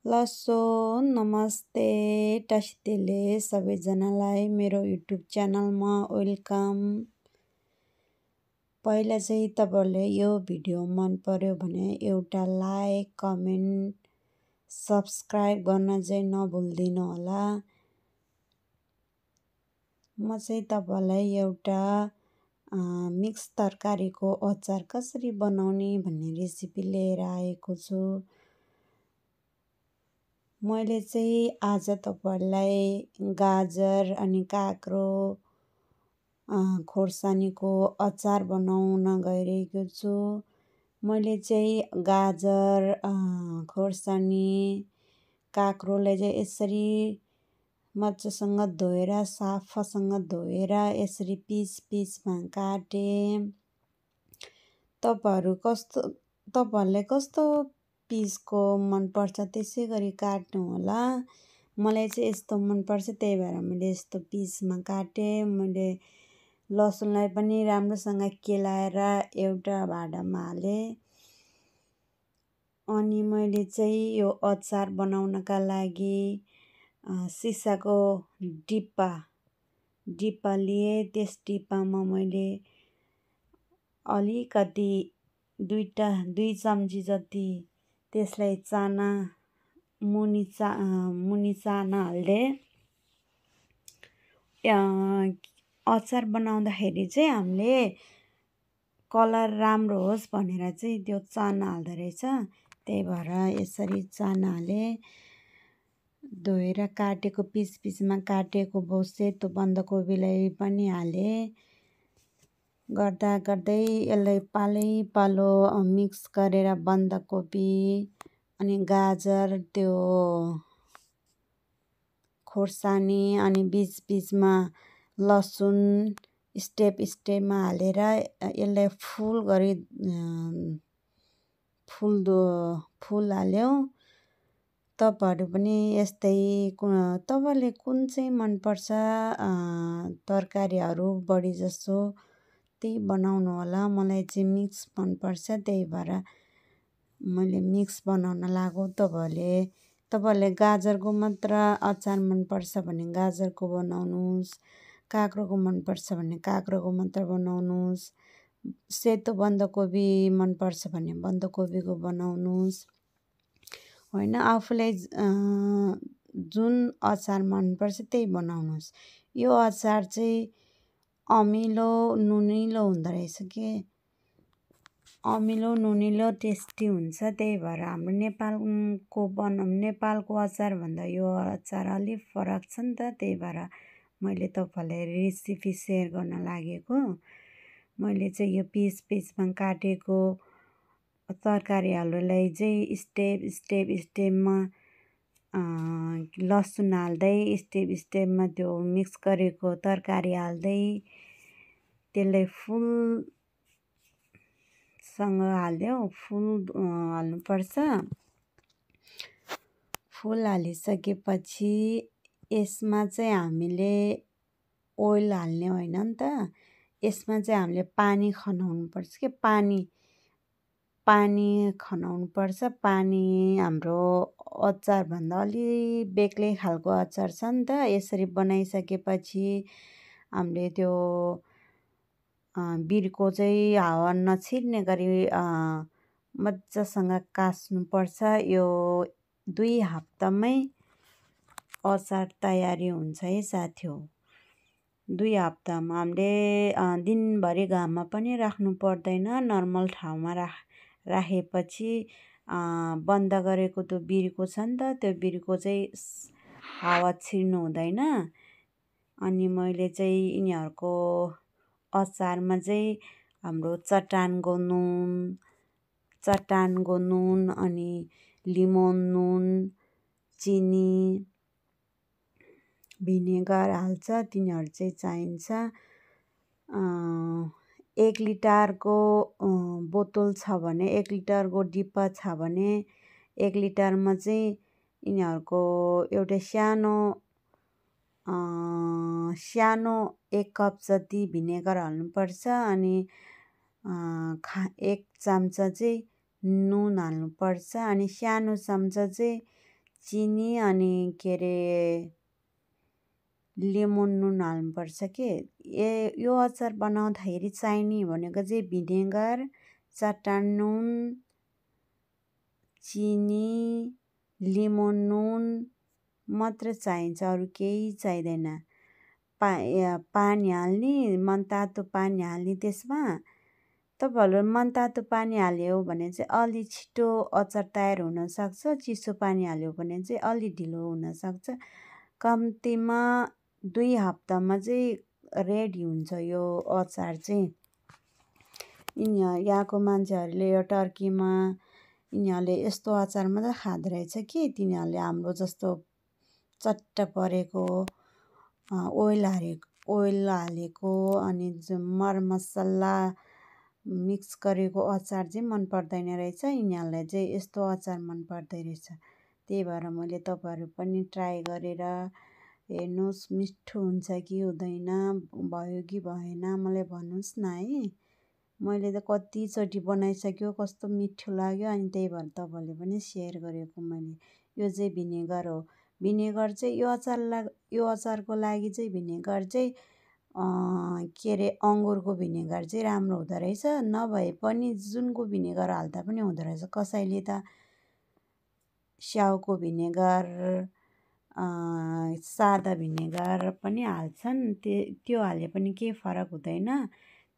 लसो नमस्ते टासितेले सबैजनालाई मेरो युट्युब च्यानलमा वेलकम। पहिला चाहिँ तपाईहरुले यो भिडियो मन पर्यो भने एउटा लाइक कमेन्ट सब्स्क्राइब गर्न चाहिँ नभुल्दिनु होला। म चाहिँ तपाईहरुलाई एउटा मिक्स तरकारीको अचार कसरी बनाउने भन्ने रेसिपी लिएर आएको छु। मैले चाहिँ आज तपाईहरुलाई गाजर अनि काँक्रो खोर्सानीको अचार बनाउन गइरहेको छु। मैले चाहिँ गाजर खोर्सानी काँक्रोलाई चाहिँ यसरी मजासँग धोएर सफासँग धोएर यसरी पिस पिसमा काटे। तपाईहरुले कस्तो पिसको मन पर्छ त्यसै गरी काट्नु होला। मलाई चाहिँ यस्तो मन पर्छ त्यही भएर मैले यस्तो पिसमा काटे। मैले लसुनलाई पनि राम्रोसँग केलाएर एउटा भाँडामा हाले। अनि मैले चाहिँ यो अचार बनाउनका लागि सिसाको डिब्बा लिए। त्यस डिब्बामा मैले अलिकति 2 चम्ची जति त्यसलाई मुनि चाना हाल्दे। अचार बनाउँदाखेरि चाहिँ हामीले कलर राम्रो होस् भनेर चाहिँ त्यो चाना हाल्दो रहेछ। त्यही भएर यसरी चाना हाले। धोएर काटेको पिस पिसमा काटेको सेतो बन्दाकोपीलाई पनि हाले। गर्दा गर्दै यसलाई पालो मिक्स गरेर बन्दाकोपी अनि गाजर त्यो खोर्सानी अनि बीच बीचमा लसुन स्टेपमा हालेर यसलाई फुल हाल्यो। तपाईहरु पनि यस्तै तपाईहरुले कुन चाहिँ मन पर्छ तरकारीहरु बढी जसो त्यही बनाउनु होला। मलाई चाहिँ मिक्स मन पर्छ त्यही भएर मैले मिक्स बनाउन लागो। तपाईहरुले गाजरको मात्र अचार मन पर्छ भने गाजरको बनाउनुस्। काँक्रोको मन पर्छ भने काँक्रोको मात्र बनाउनुस्। सेतो बन्दाकोपी मन पर्छ भने बन्दाकोपीको बनाउनुस्। हैन आफुलाई जुन अचार मन पर्छ त्यही बनाउनुस्। यो अचार चाहिँ अमिलो नुनिलो हुँदो रहेछ के। अमिलो नुनिलो टेस्टी हुन्छ। त्यही भएर हाम्रो नेपालको अचार भन्दा यो अचार अलि फरक छ नि त। त्यही भएर मैले तपाईहरुलाई रेसिपी सेयर गर्न लागेको। मैले चाहिँ यो पिस पिसमा काटेको तरकारीहरुलाई चाहिँ स्टेपमा लसुन हाल्दै स्टेपमा त्यो मिक्स गरेको तरकारी हाल्दै त्यसलाई फुलसँग हाल्यो। फुल हाल्नुपर्छ। फुल हालिसकेपछि यसमा चाहिँ हामीले ओइल हाल्ने होइन नि त। यसमा चाहिँ हामीले पानी खनाउनु पर्छ के। पानी खनाउनु पर्छ। पानी हाम्रो अचार भन्दा अलि बेग्लै खालको अचार छ नि त। यसरी बनाइसकेपछि हामीले त्यो बिर्को चाहिँ हावा नछिर्ने गरी मजासँग कास्नु पर्छ। यो 2 हप्तामै अचार तयारी हुन्छ है साथीहरु। 2 हप्तामा हामीले दिनभरि घाममा पनि राख्नु पर्दैन। नर्मल ठाउँमा राखेपछि बन्द गरेको त्यो बिर्को छ नि त त्यो बिर्को चाहिँ हावा छिर्नु हुँदैन। अनि मैले चाहिँ यिनीहरुको अचारमा चाहिँ हाम्रो चट्टानको नुन अनि लिमोन नुन चिनी भिनेगर हाल्छ। तिनीहरु चाहिँ चाहिन्छ। 1 लिटरको बोतल छ भने 1 लिटरको डिब्बा छ भने 1 लिटरमा चाहिँ यिनीहरुको एउटा सानो 1 कप जति भिनेगर हाल्नुपर्छ। अनि 1 चम्चा चाहिँ नुन हाल्नुपर्छ। अनि सानो चम्चा चाहिँ चिनी अनि के अरे लेमन नुन हाल्नुपर्छ के। यो अचार बनाउँदाखेरि चाहिने भनेको चाहिँ भिनेगर, चट्टान नुन, चिनी, लेमन नुन मात्रै चाहिन्छ, अरू केही चाहिँदैन। पानी हाल्ने, मनतातो पानी हाल्ने त्यसमा। तपाईँहरूले मनतातो पानी हाल्यो भने चाहिँ अलि छिटो अचार तयार हुनसक्छ, चिसो पानी हाल्यो भने चाहिँ अलि ढिलो हुनसक्छ। कम्तीमा 2 हप्तामा चाहिँ रेडी हुन्छ यो अचार चाहिँ। यहाँको मान्छेहरूले यो टर्कीमा यिनीहरूले यस्तो अचार मात्रै खाँदो रहेछ कि तिनीहरूले हाम्रो जस्तो चट्ट परेको ओइल हालेको अनि मरमसला मिक्स गरेको अचार चाहिँ मन पर्दैन रहेछ। यिनीहरूलाई चाहिँ यस्तो अचार मन पर्दो रहेछ। त्यही भएर मैले तपाईँहरू पनि ट्राई गरेर हेर्नुहोस्, मिठो हुन्छ कि हुँदैन, भयो कि भएन मलाई भन्नुहोस् न है। मैले त कतिचोटि बनाइसक्यो, कस्तो मिठो लाग्यो, अनि त्यही भएर तपाईँहरूले पनि सेयर गरेको मैले। यो चाहिँ भिनेगर हो। भिनेगर चाहिँ यो अचारको लागि चाहिँ भिनेगर चाहिँ के अरे अङ्गुरको भिनेगर चाहिँ राम्रो हुँदो रहेछ। नभए पनि जुनको भिनेगर हाल्दा पनि हुँदो रहेछ। कसैले त स्याउको भिनेगर, सादा भिनेगर पनि हाल्छन्। त्यो हाले पनि केही फरक हुँदैन।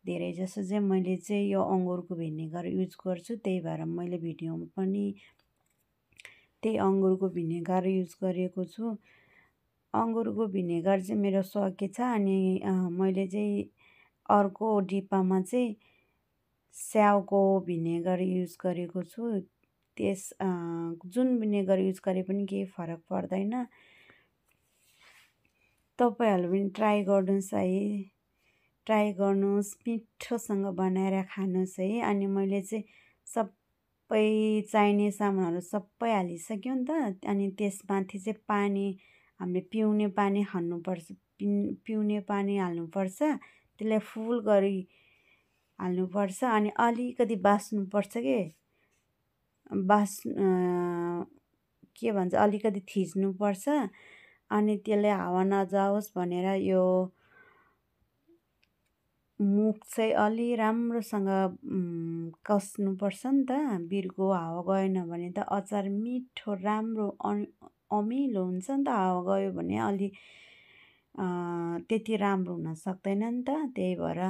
धेरै जसो चाहिँ मैले चाहिँ यो अङ्गुरको भिनेगर युज गर्छु, त्यही भएर मैले भिडियोमा पनि त्यही अङ्गुरको भिनेगर युज गरेको छु। अङ्गुरको भिनेगर चाहिँ मेरो सकिएछ, अनि मैले चाहिँ अर्को डिब्बामा चाहिँ स्याउको भिनेगर युज गरेको छु। जुन भिनेगर युज गरे पनि केही फरक पर्दैन। तपाईँहरूले पनि ट्राई गर्नुहोस् है, ट्राई गर्नुहोस्, मिठोसँग बनाएर खानुहोस् है। अनि मैले चाहिँ सबै चाहिने सामानहरू सबै हालिसक्यो नि त। अनि त्यसमाथि चाहिँ पानी, हामीले पिउने पानी हाल्नुपर्छ, पिउने पानी हाल्नुपर्छ, त्यसलाई फुल गरी हाल्नुपर्छ। अनि अलिकति बास्नुपर्छ के भन्छ, अलिकति थिच्नुपर्छ। अनि त्यसले हावा नजाओस् भनेर यो मुख चाहिँ अलि राम्रोसँग कस्नुपर्छ नि त। बिर्को हावा गएन भने त अचार मिठो राम्रो अमिलो हुन्छ नि त। हावा गयो भने अलि त्यति राम्रो हुन सक्दैन नि त। त्यही भएर